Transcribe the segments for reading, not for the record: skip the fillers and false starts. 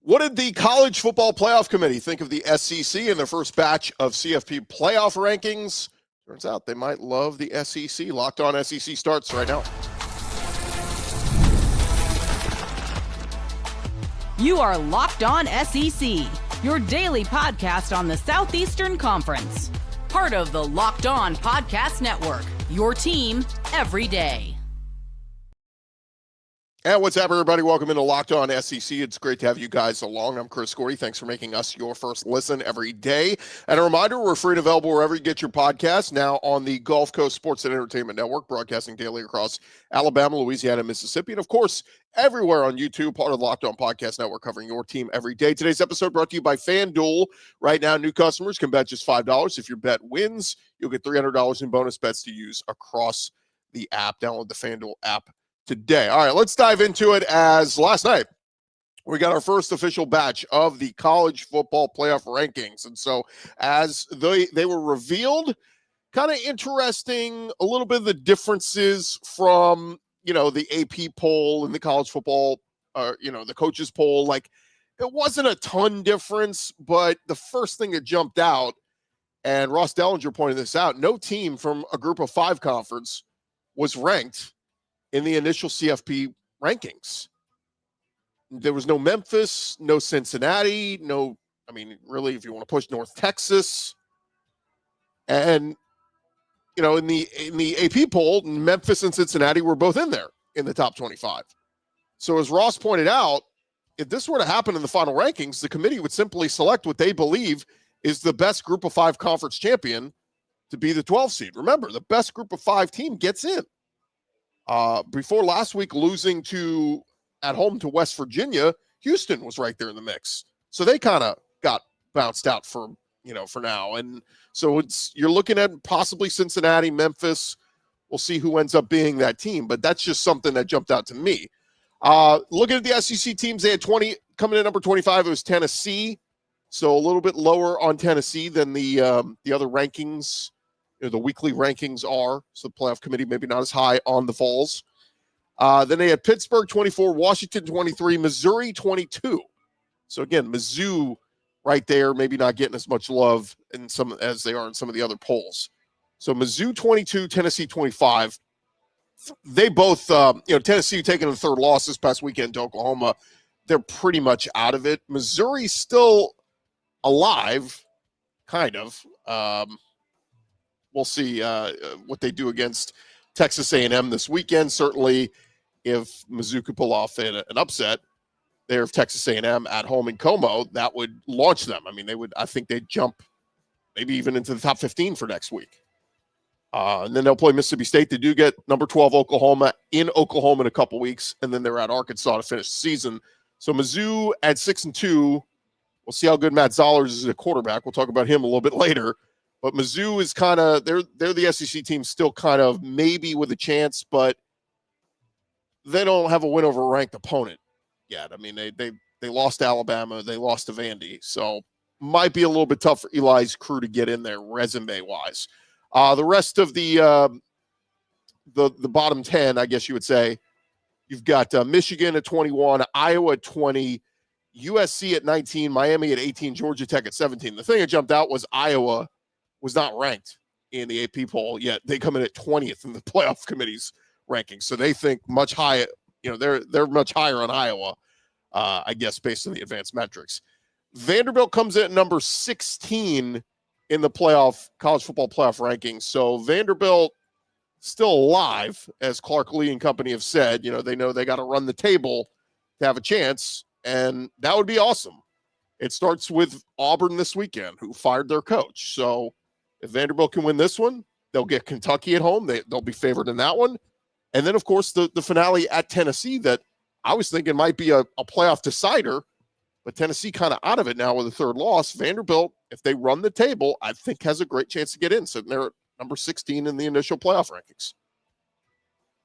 What did the College Football Playoff Committee think of the SEC in their first batch of CFP playoff rankings? Turns out they might love the SEC. Locked On SEC starts right now. You are Locked On SEC, your daily podcast on the Southeastern Conference. Part of the Locked On Podcast Network, your team every day. And what's up, everybody? Welcome into Locked On SEC. It's great to have you guys along. I'm Chris Gordy. Thanks for making us your first listen every day. And a reminder, we're free and available wherever you get your podcasts. Now on the Gulf Coast Sports and Entertainment Network, broadcasting daily across Alabama, Louisiana, and Mississippi. And of course, everywhere on YouTube, part of the Locked On Podcast Network, covering your team every day. Today's episode brought to you by FanDuel. Right now, new customers can bet just $5. If your bet wins, you'll get $300 in bonus bets to use across the app. Download the FanDuel app today. All right, let's dive into it. As last night, we got our first official batch of the college football playoff rankings. And so as they were revealed, kind of interesting, a little bit of the differences from, the AP poll and the college football, the coaches poll. Like, it wasn't a ton difference, but the first thing that jumped out, and Ross Dellinger pointed this out, no team from a group of 5 conference was ranked in the initial CFP rankings. There was no Memphis, no Cincinnati, really, if you want to push, North Texas. And, in the AP poll, Memphis and Cincinnati were both in there in the top 25. So as Ross pointed out, if this were to happen in the final rankings, the committee would simply select what they believe is the best group of 5 conference champion to be the 12 seed. Remember, the best group of 5 team gets in. Before last week losing at home to West Virginia, Houston was right there in the mix. So they kind of got bounced out for now. And so you're looking at possibly Cincinnati, Memphis. We'll see who ends up being that team, but that's just something that jumped out to me. Looking at the SEC teams, they had 20 coming in number 25. It was Tennessee. So a little bit lower on Tennessee than the other rankings. The weekly rankings are, so the playoff committee maybe not as high on the Vols. Then they had Pittsburgh 24, Washington 23, Missouri 22. So again, Mizzou right there, maybe not getting as much love as they are in some of the other polls. So Mizzou 22, Tennessee 25. They both, Tennessee taking the third loss this past weekend to Oklahoma. They're pretty much out of it. Missouri's still alive, kind of. We'll see what they do against Texas A&M this weekend. Certainly, if Mizzou could pull off an upset there of Texas A&M at home in Como, that would launch them. I think they'd jump maybe even into the top 15 for next week. And then they'll play Mississippi State. They do get number 12 Oklahoma in Oklahoma in a couple weeks, and then they're at Arkansas to finish the season. So Mizzou at 6-2. We'll see how good Matt Zollers is at quarterback. We'll talk about him a little bit later. But Mizzou is kind of, they're the SEC team still kind of maybe with a chance, but they don't have a win over a ranked opponent yet. They lost to Alabama. They lost to Vandy. So might be a little bit tough for Eli's crew to get in there resume-wise. The rest of the bottom 10, I guess you would say, you've got Michigan at 21, Iowa at 20, USC at 19, Miami at 18, Georgia Tech at 17. The thing that jumped out was Iowa was not ranked in the AP poll yet. They come in at 20th in the playoff committee's rankings. So they think much higher, they're much higher on Iowa, I guess, based on the advanced metrics. Vanderbilt comes in at number 16 in the college football playoff rankings. So Vanderbilt still alive, as Clark Lee and company have said. They know they got to run the table to have a chance, and that would be awesome. It starts with Auburn this weekend, who fired their coach. So if Vanderbilt can win this one, they'll get Kentucky at home. They'll be favored in that one. And then, of course, the finale at Tennessee that I was thinking might be a playoff decider, but Tennessee kind of out of it now with a third loss. Vanderbilt, if they run the table, I think has a great chance to get in, sitting there at number 16 in the initial playoff rankings.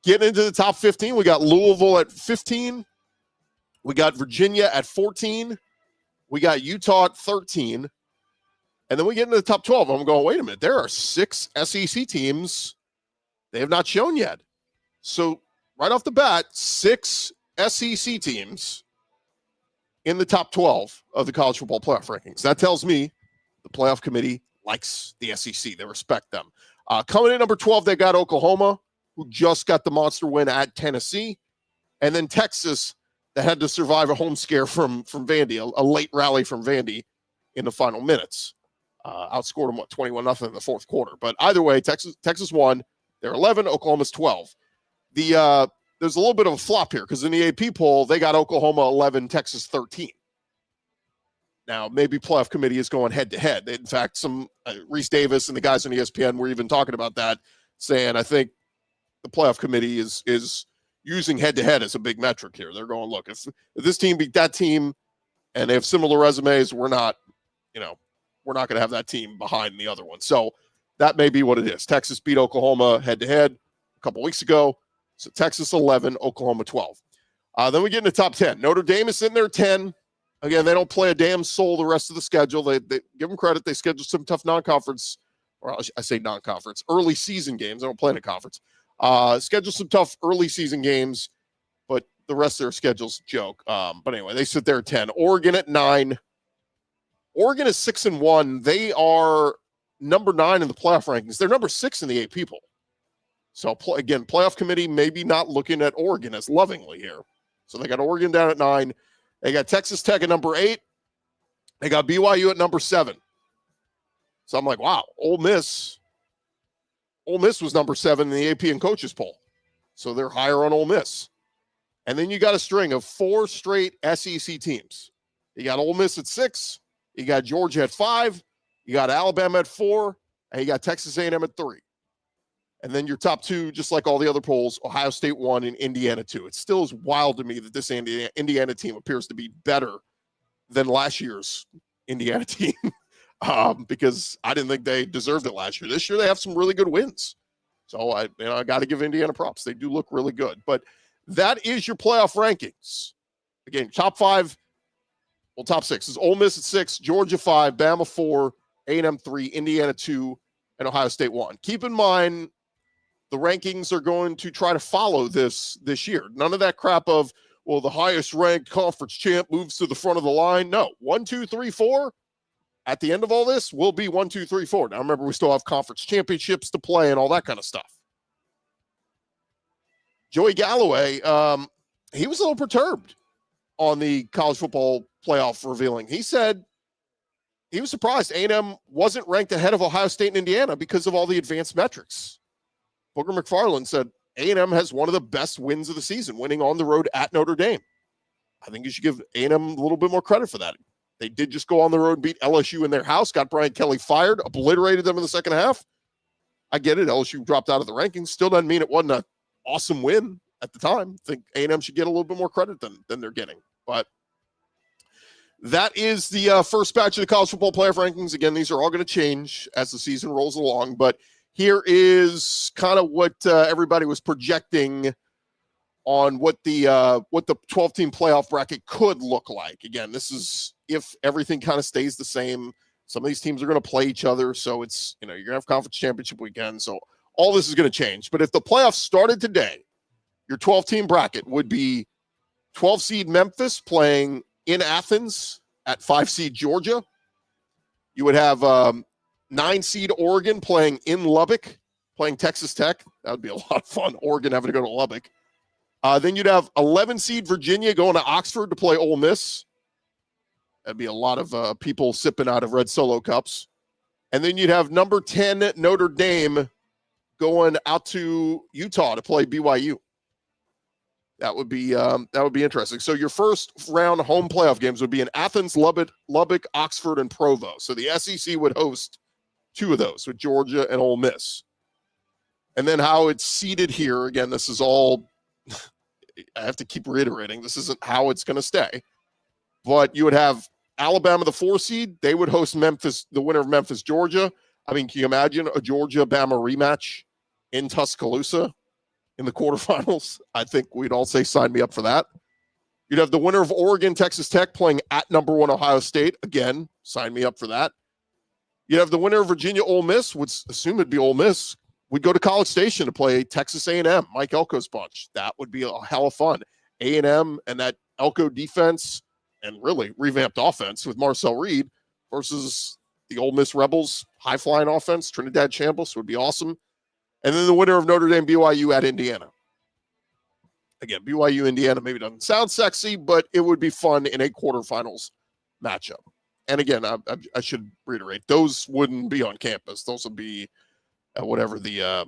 Getting into the top 15, we got Louisville at 15. We got Virginia at 14. We got Utah at 13. And then we get into the top 12. I'm going, wait a minute. There are 6 SEC teams they have not shown yet. So right off the bat, 6 SEC teams in the top 12 of the college football playoff rankings. That tells me the playoff committee likes the SEC. They respect them. Coming in number 12, they got Oklahoma, who just got the monster win at Tennessee. And then Texas, that had to survive a home scare from Vandy, a late rally from Vandy in the final minutes. Outscored them, 21-0 in the fourth quarter. But either way, Texas won. They're 11, Oklahoma's 12. There's a little bit of a flop here because in the AP poll, they got Oklahoma 11, Texas 13. Now, maybe playoff committee is going head-to-head. In fact, some Reese Davis and the guys on ESPN were even talking about that, saying, I think the playoff committee is using head-to-head as a big metric here. They're going, look, if this team beat that team and they have similar resumes, we're not going to have that team behind the other one. So that may be what it is. Texas beat Oklahoma head-to-head a couple weeks ago. So Texas 11, Oklahoma 12. Then we get in the top 10. Notre Dame is in there 10. Again, they don't play a damn soul the rest of the schedule. They give them credit. They scheduled some tough non-conference, or I say non-conference, early season games. They don't play in a conference. Schedule some tough early season games, but the rest of their schedule's a joke. But anyway, they sit there at 10. Oregon at 9. Oregon is 6-1. They are number 9 in the playoff rankings. They're number 6 in the AP poll. So again, playoff committee maybe not looking at Oregon as lovingly here. So they got Oregon down at 9. They got Texas Tech at number 8. They got BYU at number 7. So I'm like, wow, Ole Miss was number 7 in the AP and coaches poll. So they're higher on Ole Miss. And then you got a string of 4 straight SEC teams. You got Ole Miss at 6. You got Georgia at 5. You got Alabama at 4. And you got Texas A&M at 3. And then your top 2, just like all the other polls, Ohio State 1 and Indiana 2. It still is wild to me that this Indiana team appears to be better than last year's Indiana team because I didn't think they deserved it last year. This year they have some really good wins. So I got to give Indiana props. They do look really good. But that is your playoff rankings. Again, top 5, well, top 6 is Ole Miss at 6, Georgia 5, Bama 4, A&M 3, Indiana 2, and Ohio State 1. Keep in mind, the rankings are going to try to follow this year. None of that crap of, well, the highest ranked conference champ moves to the front of the line. No, 1, 2, 3, 4. At the end of all this, will be 1, 2, 3, 4. Now, remember, we still have conference championships to play and all that kind of stuff. Joey Galloway, he was a little perturbed on the college football playoff revealing. He said he was surprised A&M wasn't ranked ahead of Ohio State and Indiana because of all the advanced metrics. Booger McFarland said A&M has one of the best wins of the season, winning on the road at Notre Dame. I think you should give A&M a little bit more credit for that. They did just go on the road and beat LSU in their house, got Brian Kelly fired, obliterated them in the second half. I get it. LSU dropped out of the rankings. Still doesn't mean it wasn't an awesome win at the time. I think A&M should get a little bit more credit than they're getting. But that is the first batch of the college football playoff rankings. Again, these are all going to change as the season rolls along, but here is kind of what everybody was projecting on what the 12-team playoff bracket could look like. Again, this is if everything kind of stays the same. Some of these teams are going to play each other, so it's you're going to have conference championship weekend. So all this is going to change. But if the playoffs started today, your 12-team bracket would be 12-seed Memphis playing in Athens at 5-seed Georgia. You would have 9-seed Oregon playing in Lubbock, playing Texas Tech. That would be a lot of fun. Oregon having to go to Lubbock. Then you'd have 11-seed Virginia going to Oxford to play Ole Miss. That'd be a lot of people sipping out of red Solo cups. And then you'd have number 10 Notre Dame going out to Utah to play BYU. That would be interesting. So your first round home playoff games would be in Athens, Lubbock, Oxford, and Provo. So the SEC would host 2 of those with Georgia and Ole Miss. And then how it's seeded here, again, this is all, I have to keep reiterating, this isn't how it's going to stay. But you would have Alabama, the 4 seed. They would host Memphis, the winner of Memphis, Georgia. I mean, can you imagine a Georgia-Bama rematch in Tuscaloosa in the quarterfinals? I think we'd all say sign me up for that. You'd have the winner of Oregon, Texas Tech playing at number 1 Ohio State. Again, sign me up for that. You'd have the winner of Virginia, Ole Miss, would assume it'd be Ole Miss. We'd go to College Station to play Texas A&M, Mike Elko's bunch. That would be a hell of fun. A&M and that Elko defense and really revamped offense with Marcel Reed versus the Ole Miss Rebels high-flying offense. Trinidad Chambliss would be awesome. And then the winner of Notre Dame BYU at Indiana. Again, BYU Indiana maybe doesn't sound sexy, but it would be fun in a quarterfinals matchup. And again, I should reiterate, those wouldn't be on campus. Those would be at whatever the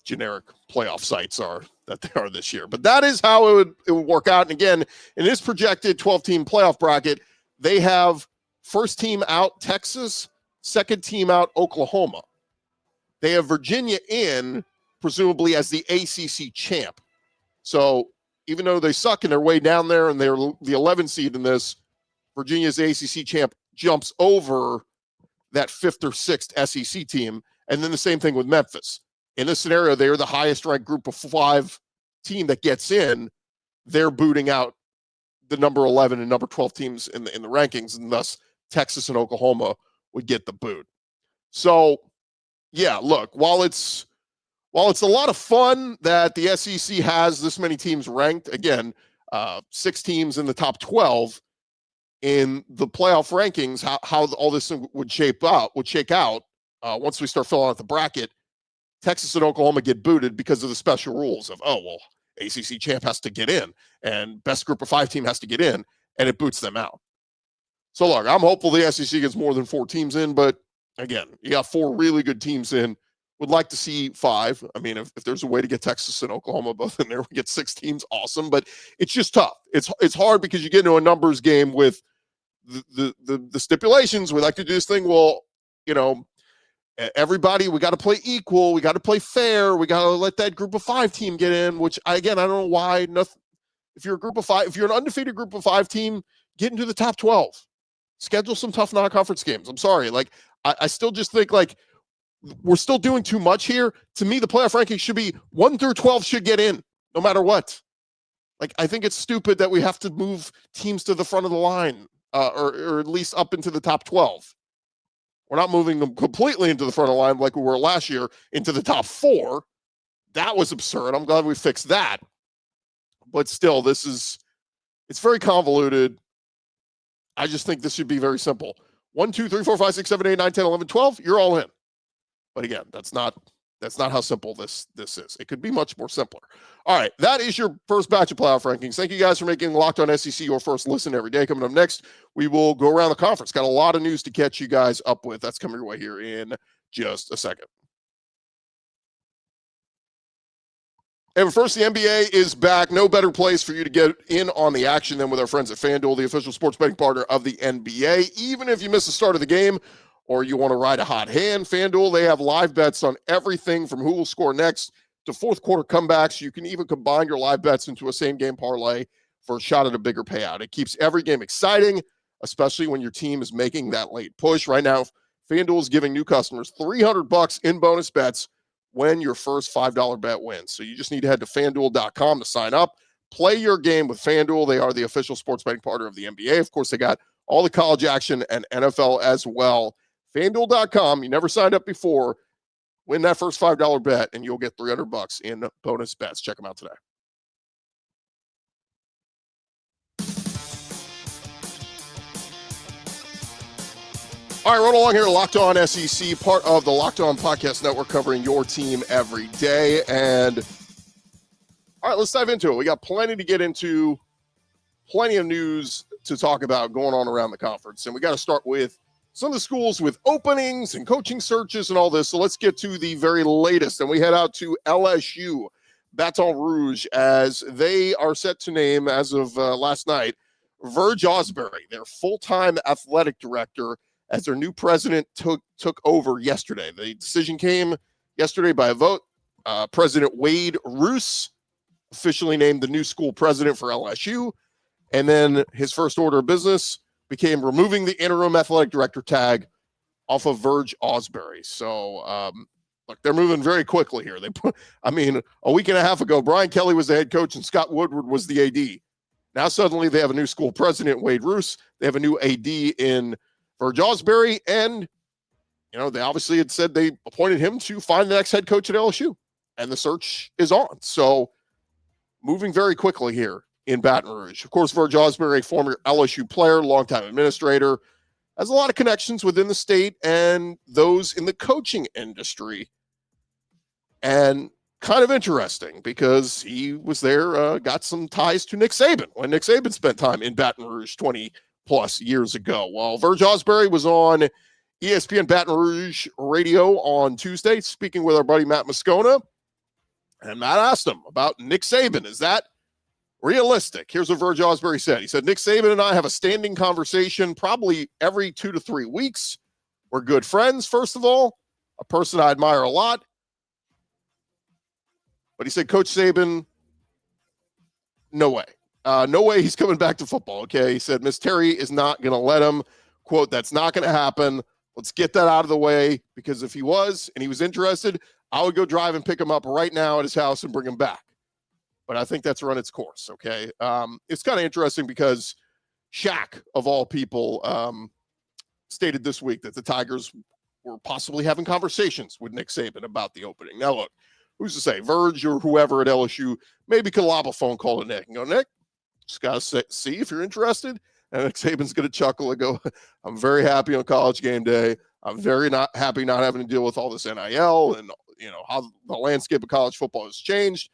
generic playoff sites are that they are this year. But that is how it would work out. And again, in this projected 12-team playoff bracket, they have first team out Texas, second team out Oklahoma. They have Virginia in, presumably as the ACC champ. So even though they suck and they're way down there and they're the 11 seed in this, Virginia's ACC champ jumps over that fifth or sixth SEC team. And then the same thing with Memphis. In this scenario, they're the highest ranked group of 5 team that gets in. They're booting out the number 11 and number 12 teams in the rankings, and thus Texas and Oklahoma would get the boot. So, yeah, look, while it's a lot of fun that the SEC has this many teams ranked, again, 6 teams in the top 12 in the playoff rankings, how all this would shake out once we start filling out the bracket. Texas and Oklahoma get booted because of the special rules of, ACC champ has to get in and best group of 5 team has to get in, and it boots them out. So look, I'm hopeful the SEC gets more than 4 teams in, but again, you got 4 really good teams in. Would like to see 5. I mean, if there's a way to get Texas and Oklahoma both in there, we get 6 teams, awesome. But it's just tough. It's hard because you get into a numbers game with the stipulations. We like to do this thing. Well, everybody, we got to play equal. We got to play fair. We got to let that group of 5 team get in, which I don't know why. Nothing. If you're a group of 5, if you're an undefeated group of 5 team, get into the top 12. Schedule some tough non-conference games. I'm sorry. I still just think we're still doing too much here. To me, the playoff ranking should be 1 through 12 should get in no matter what. I think it's stupid that we have to move teams to the front of the line or at least up into the top 12. We're not moving them completely into the front of the line like we were last year into the top 4. That was absurd. I'm glad we fixed that. But still, it's very convoluted. I just think this should be very simple. 1, 2, 3, 4, 5, 6, 7, 8, 9, 10, 11, 12, you're all in. But again, that's not how simple this is. It could be much more simpler. All right, that is your first batch of playoff rankings. Thank you guys for making Locked On SEC your first listen every day. Coming up next, we will go around the conference. Got a lot of news to catch you guys up with. That's coming your way here in just a second. And first, the NBA is back. No better place for you to get in on the action than with our friends at FanDuel, the official sports betting partner of the NBA. Even if you miss the start of the game or you want to ride a hot hand, FanDuel, they have live bets on everything from who will score next to fourth quarter comebacks. You can even combine your live bets into a same-game parlay for a shot at a bigger payout. It keeps every game exciting, especially when your team is making that late push. Right now, FanDuel is giving new customers $300 in bonus bets when your first $5 bet wins. So you just need to head to FanDuel.com to sign up. Play your game with FanDuel. They are the official sports betting partner of the NBA. Of course, they got all the college action and NFL as well. FanDuel.com. You never signed up before. Win that first $5 bet, and you'll get $300 in bonus bets. Check them out today. All right, run along here, Locked On SEC, part of the Locked On Podcast Network, covering your team every day. And all right, let's dive into it. We got plenty to get into, plenty of news to talk about going on around the conference. And we got to start with some of the schools with openings and coaching searches and all this. So let's get to the very latest. And we head out to LSU, Baton Rouge, as they are set to name, as of last night, Verge Ausberry, their full-time athletic director, as their new president took over yesterday. The decision came yesterday by a vote. President Wade Roos officially named the new school president for LSU. And then his first order of business became removing the interim athletic director tag off of Verge Ausberry. So, look, they're moving very quickly here. A week and a half ago, Brian Kelly was the head coach and Scott Woodward was the AD. Now suddenly they have a new school president, Wade Roos. They have a new AD in Verge Ausberry, and they obviously had said they appointed him to find the next head coach at LSU, and the search is on. So moving very quickly here in Baton Rouge. Of course, Verge Ausberry, a former LSU player, longtime administrator, has a lot of connections within the state and those in the coaching industry. And kind of interesting because he was there, got some ties to Nick Saban when Nick Saban spent time in Baton Rouge 20 plus years ago. Well, Verge Ausberry was on ESPN Baton Rouge radio on Tuesday, speaking with our buddy Matt Moscona. And Matt asked him about Nick Saban. Is that realistic? Here's what Verge Ausberry said. He said, Nick Saban and I have a standing conversation probably every 2 to 3 weeks. We're good friends, first of all, a person I admire a lot. But he said, Coach Saban, no way. No way he's coming back to football, okay? He said, Miss Terry is not going to let him. Quote, that's not going to happen. Let's get that out of the way, because if he was and he was interested, I would go drive and pick him up right now at his house and bring him back. But I think that's run its course, okay? It's kind of interesting because Shaq, of all people, stated this week that the Tigers were possibly having conversations with Nick Saban about the opening. Now, look, who's to say? Verge or whoever at LSU maybe could lob a phone call to Nick and go, Nick, just got to see if you're interested. And Nick Saban's going to chuckle and go, I'm very happy on College game day. I'm very not happy not having to deal with all this NIL and, you know, how the landscape of college football has changed.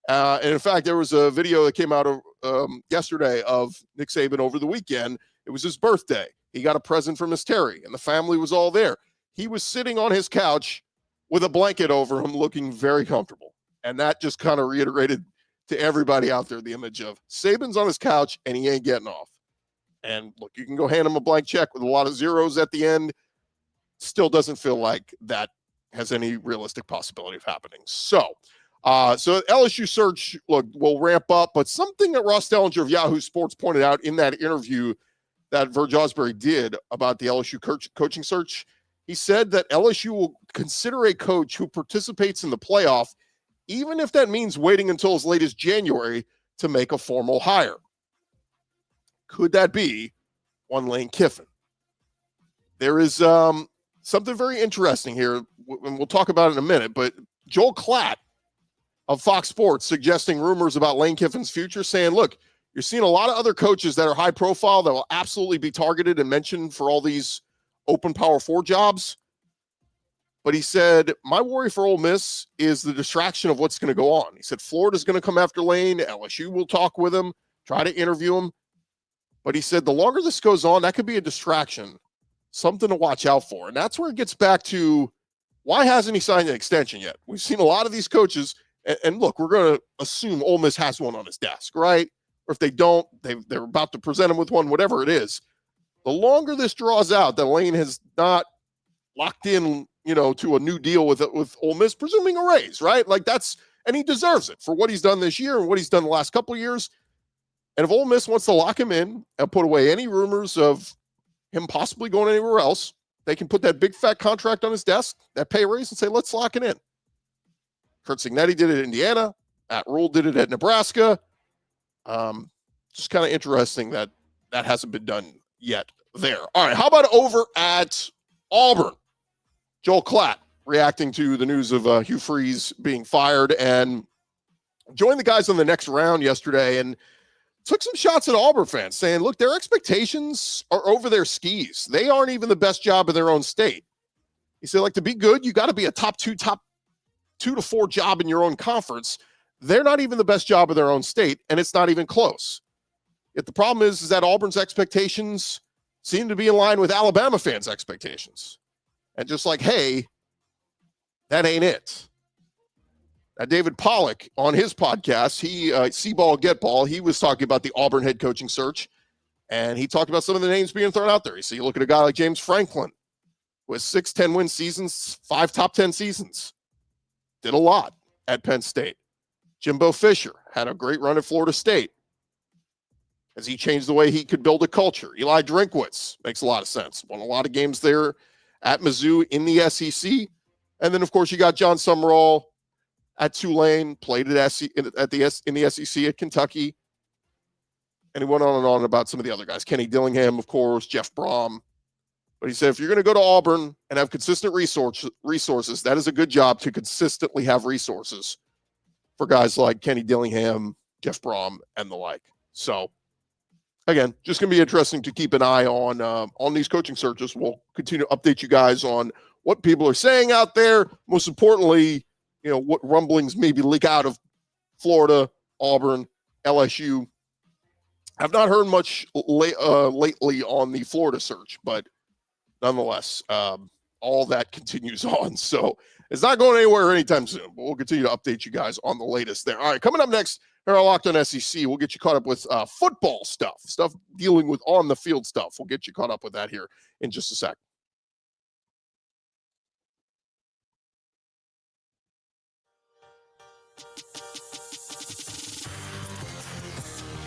And in fact, there was a video that came out of yesterday of Nick Saban over the weekend. It was his birthday. He got a present from Miss Terry, and the family was all there. He was sitting on his couch with a blanket over him, looking very comfortable. And that just kind of reiterated to everybody out there the image of Saban's on his couch, and he ain't getting off. And look, you can go hand him a blank check with a lot of zeros at the end. Still doesn't feel like that has any realistic possibility of happening. So LSU search, look, will ramp up, but something that Ross Dellinger of Yahoo Sports pointed out in that interview that Verge Ausberry did about the LSU coaching search, he said that LSU will consider a coach who participates in the playoff, even if that means waiting until as late as January to make a formal hire. Could that be one Lane Kiffin? There is something very interesting here, and we'll talk about it in a minute, but Joel Klatt of Fox Sports suggesting rumors about Lane Kiffin's future, saying, look, you're seeing a lot of other coaches that are high profile that will absolutely be targeted and mentioned for all these open Power 4 jobs. But he said, my worry for Ole Miss is the distraction of what's going to go on. He said, Florida's going to come after Lane. LSU will talk with him, try to interview him. But he said, the longer this goes on, that could be a distraction, something to watch out for. And that's where it gets back to, why hasn't he signed an extension yet? We've seen a lot of these coaches, and look, we're going to assume Ole Miss has one on his desk, right? Or if they don't, they're about to present him with one, whatever it is. The longer this draws out, that Lane has not locked in, you know, to a new deal with Ole Miss, presuming a raise, right? Like that's, and he deserves it for what he's done this year and what he's done the last couple of years. And if Ole Miss wants to lock him in and put away any rumors of him possibly going anywhere else, they can put that big fat contract on his desk, that pay raise, and say, let's lock it in. Curt Cignetti did it at Indiana. Matt Rule did it at Nebraska. Just kind of interesting that that hasn't been done yet there. All right, how about over at Auburn? Joel Klatt reacting to the news of Hugh Freeze being fired and joined the guys on the next round yesterday and took some shots at Auburn fans saying, look, their expectations are over their skis. They aren't even the best job in their own state. He said, like, to be good, you got to be a top 2 to 4 job in your own conference. They're not even the best job in their own state, and it's not even close. Yet the problem is that Auburn's expectations seem to be in line with Alabama fans' expectations. And just like, hey, that ain't it. Now, David Pollack on his podcast, See Ball, Get Ball, he was talking about the Auburn head coaching search, and he talked about some of the names being thrown out there. So you look at a guy like James Franklin with 6 10-win seasons, 5 top 10 seasons. Did a lot at Penn State. Jimbo Fisher had a great run at Florida State as he changed the way he could build a culture. Eli Drinkwitz makes a lot of sense. Won a lot of games there at Mizzou in the SEC. And then, of course, you got John Summerall at Tulane, played at in the SEC at Kentucky. And he went on and on about some of the other guys. Kenny Dillingham, of course, Jeff Brom. But he said, if you're going to go to Auburn and have consistent resources, that is a good job to consistently have resources for guys like Kenny Dillingham, Jeff Brom, and the like. So again, just going to be interesting to keep an eye on these coaching searches. We'll continue to update you guys on what people are saying out there. Most importantly, what rumblings maybe leak out of Florida, Auburn, LSU. I've not heard much lately on the Florida search, but nonetheless, all that continues on. So it's not going anywhere anytime soon, but we'll continue to update you guys on the latest there. All right, coming up next, here on Locked On SEC, we'll get you caught up with football stuff dealing with on-the-field stuff. We'll get you caught up with that here in just a sec.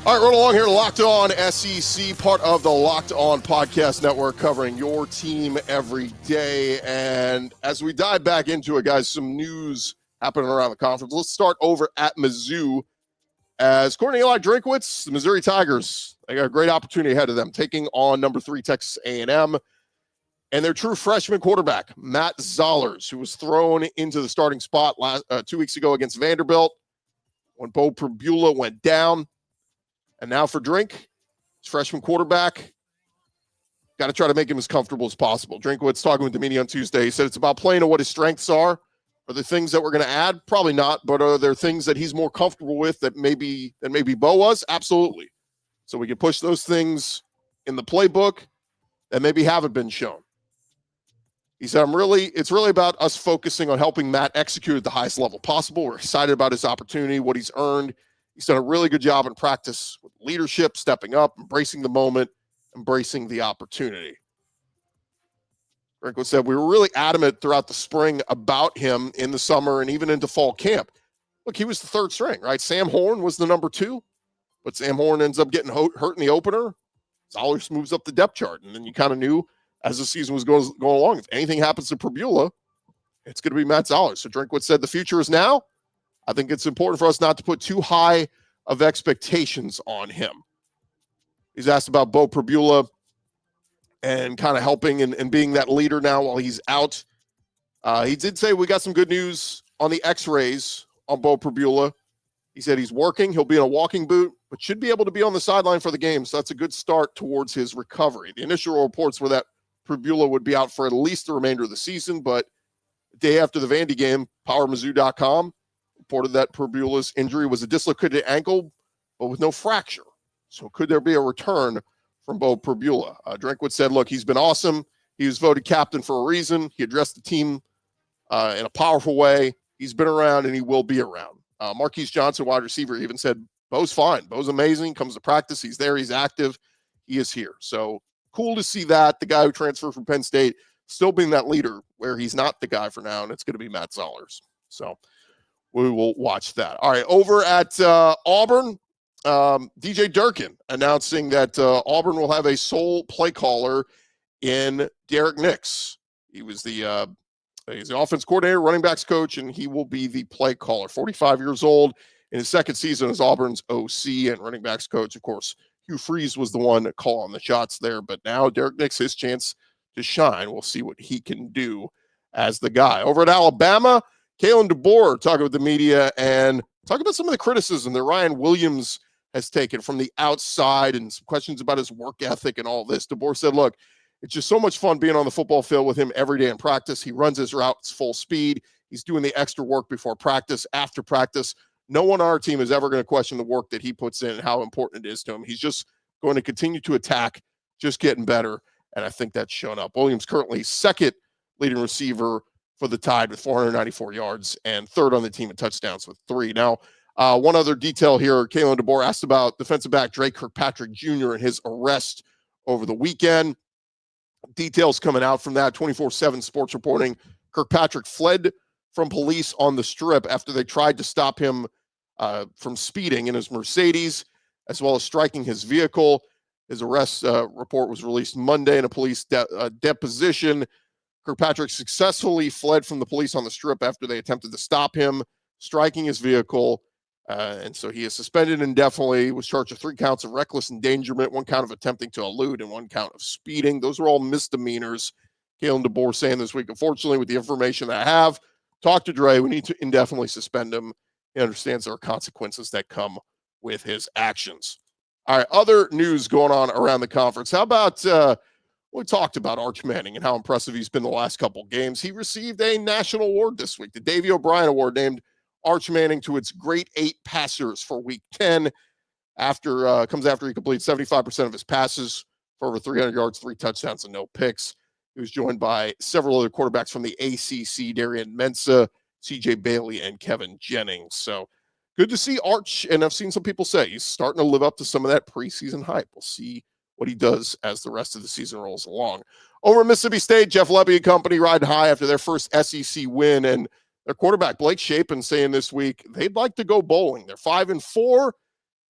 All right, rolling along here, Locked On SEC, part of the Locked On Podcast Network, covering your team every day. And as we dive back into it, guys, some news happening around the conference. Let's start over at Mizzou. As according to Eli Drinkwitz, the Missouri Tigers, they got a great opportunity ahead of them, taking on number 3 Texas A&M and their true freshman quarterback, MATT ZOLLERS, who was thrown into the starting spot 2 weeks ago against Vanderbilt when BO PRABULA went down. And now for Drink, his freshman quarterback, got to try to make him as comfortable as possible. Drinkwitz talking with the media on Tuesday. He said it's about playing to what his strengths are. Are there things that we're going to add? Probably not, but are there things that he's more comfortable with that maybe Bo was? Absolutely. So we can push those things in the playbook that maybe haven't been shown. He said, it's really about us focusing on helping Matt execute at the highest level possible. We're excited about his opportunity, what he's earned. He's done a really good job in practice with leadership, stepping up, embracing the moment, embracing the opportunity. Drinkwitz said, we were really adamant throughout the spring about him in the summer and even into fall camp. Look, he was the third string, right? Sam Horn was the number 2, but Sam Horn ends up getting hurt in the opener. Zollers moves up the depth chart, and then you kind of knew as the season was going along, if anything happens to Prabula, it's going to be MATT ZOLLERS. So Drinkwitz said, the future is now. I think it's important for us not to put too high of expectations on him. He's asked about BO PRABULA and kind of helping and being that leader now while he's out. He did say we got some good news on the x-rays on BO PRABULA. He said he's working. He'll be in a walking boot, but should be able to be on the sideline for the game. So that's a good start towards his recovery. The initial reports were that PRABULA would be out for at least the remainder of the season, but the day after the Vandy game, PowerMizzou.com reported that PRABULA's injury was a dislocated ankle, but with no fracture. So could there be a return from BO PRABULA? Drinkwitz said, look, he's been awesome. He was voted captain for a reason. He addressed the team in a powerful way. He's been around and he will be around. Marquise Johnson, wide receiver, even said, Bo's fine. Bo's amazing. Comes to practice. He's there. He's active. He is here. So cool to see that. The guy who transferred from Penn State still being that leader where he's not the guy for now, and it's going to be MATT ZOLLERS. So we will watch that. All right, over at Auburn, DJ Durkin announcing that Auburn will have a sole play caller in Derek Nix. He was he's the offense coordinator, running backs coach, and he will be the play caller. 45 years old in his second season as Auburn's OC and running backs coach. Of course, HUGH FREEZE was the one calling the shots there, but now Derek Nix, his chance to shine. We'll see what he can do as the guy. Over at Alabama, KAYLIN DEBOER talking with the media and talking about some of the criticism that Ryan Williams has taken from the outside and some questions about his work ethic and all this. DeBoer said, look, it's just so much fun being on the football field with him every day in practice. He runs his routes full speed. He's doing the extra work before practice, after practice. No one on our team is ever going to question the work that he puts in and how important it is to him. He's just going to continue to attack, just getting better, and I think that's shown up. Williams currently second leading receiver for the Tide with 494 yards and third on the team in touchdowns with 3. Now, one other detail here, KAYLIN DEBOER asked about defensive back Drake Kirkpatrick Jr. and his arrest over the weekend. Details coming out from that, 24/7 Sports reporting. Kirkpatrick fled from police on the Strip after they tried to stop him from speeding in his Mercedes, as well as striking his vehicle. His arrest report was released Monday in a police deposition. Kirkpatrick successfully fled from the police on the Strip after they attempted to stop him, striking his vehicle. And so he is suspended indefinitely, was charged with 3 counts of reckless endangerment, 1 count of attempting to elude, and 1 count of speeding. Those are all misdemeanors. KAYLIN DEBOER saying this week, unfortunately, with the information that I have, talk to Dre. We need to indefinitely suspend him. He understands there are consequences that come with his actions. All right, other news going on around the conference. How about we talked about Arch Manning and how impressive he's been the last couple games. He received a national award this week, the Davey O'Brien Award, named Arch Manning to its Great 8 passers for Week 10. Comes after he completed 75% of his passes for over 300 yards, 3 touchdowns, and no picks. He was joined by several other quarterbacks from the ACC, Darian Mensah, CJ Bailey, and Kevin Jennings. So good to see Arch, and I've seen some people say he's starting to live up to some of that preseason hype. We'll see what he does as the rest of the season rolls along. Over at Mississippi State, Jeff Lebby and company riding high after their first SEC win, and their quarterback Blake Shapen saying this week they'd like to go bowling. They're 5-4.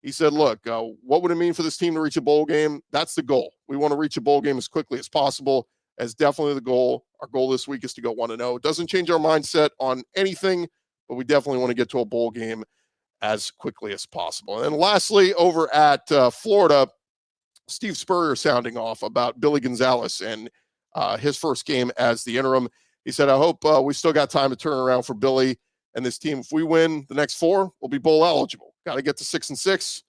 He said, look, what would it mean for this team to reach a bowl game? That's the goal. We want to reach a bowl game as quickly as possible. That's definitely the goal. Our goal this week is to go 1-0. It doesn't change our mindset on anything, but we definitely want to get to a bowl game as quickly as possible. And then lastly, over at Florida, Steve Spurrier sounding off about Billy Gonzalez and his first game as the interim. He said, I hope we still got time to turn around for Billy and this team. If we win the next 4, we'll be bowl eligible. Got to get to 6-6.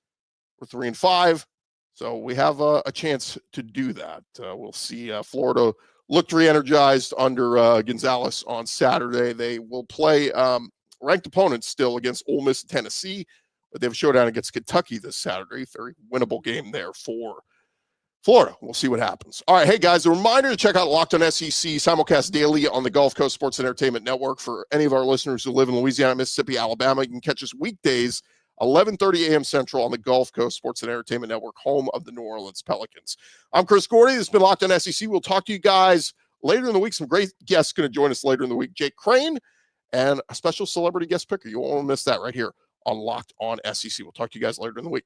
We're 3-5. So we have a chance to do that. We'll see. Florida looked re-energized under Gonzalez on Saturday. They will play ranked opponents still against Ole Miss and Tennessee, but they have a showdown against Kentucky this Saturday. Very winnable game there for Florida. We'll see what happens. All right, hey guys, a reminder to check out Locked on SEC simulcast daily on the Gulf Coast Sports and Entertainment Network. For any of our listeners who live in Louisiana, Mississippi, Alabama, you can catch us weekdays 11:30 a.m. Central on the Gulf Coast Sports and Entertainment Network, home of the New Orleans Pelicans. I'm Chris Gordy. This has been Locked on SEC. We'll talk to you guys later in the week. Some great guests going to join us later in the week. Jake Crane and a special celebrity guest picker. You won't want to miss that right here on Locked on SEC. We'll talk to you guys later in the week.